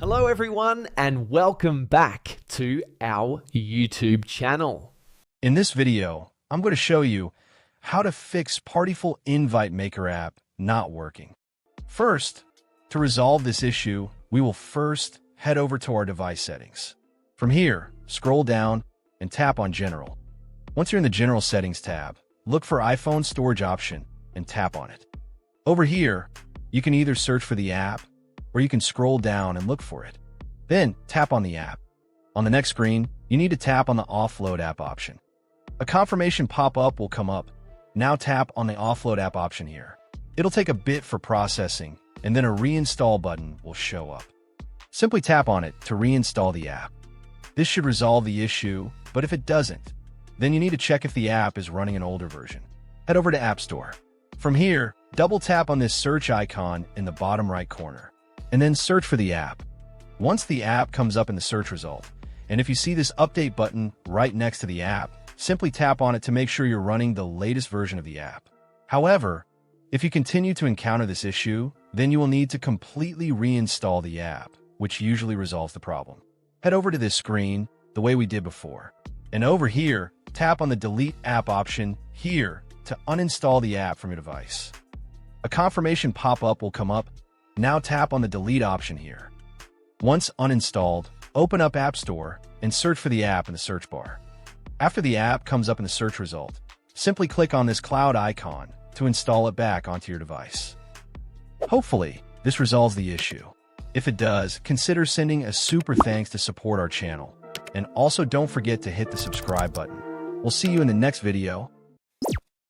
Hello everyone and welcome back to our YouTube channel. In this video, I'm going to show you how to fix Partiful Invite Maker app not working. First, to resolve this issue, we will first head over to our device settings. From here, scroll down and tap on General. Once you're in the General Settings tab, look for iPhone Storage option and tap on it. Over here, you can either search for the app or you can scroll down and look for it. Then tap on the app. On the next screen, you need to tap on the Offload app option. A confirmation pop-up will come up. Now tap on the Offload app option here. It'll take a bit for processing, and then a reinstall button will show up. Simply tap on it to reinstall the app. This should resolve the issue, but if it doesn't, then you need to check if the app is running an older version. Head over to App Store. From here, double tap on this search icon in the bottom right corner, and then search for the app. Once the app comes up in the search result, and if you see this update button right next to the app, simply tap on it to make sure you're running the latest version of the app. However, if you continue to encounter this issue, then you will need to completely reinstall the app, which usually resolves the problem. Head over to this screen the way we did before, and over here, tap on the Delete App option here to uninstall the app from your device. A confirmation pop-up will come up. Now tap on the Delete option here. Once uninstalled, open up App Store and search for the app in the search bar. After the app comes up in the search result, simply click on this cloud icon to install it back onto your device. Hopefully, this resolves the issue. If it does, consider sending a super thanks to support our channel. And also don't forget to hit the subscribe button. We'll see you in the next video.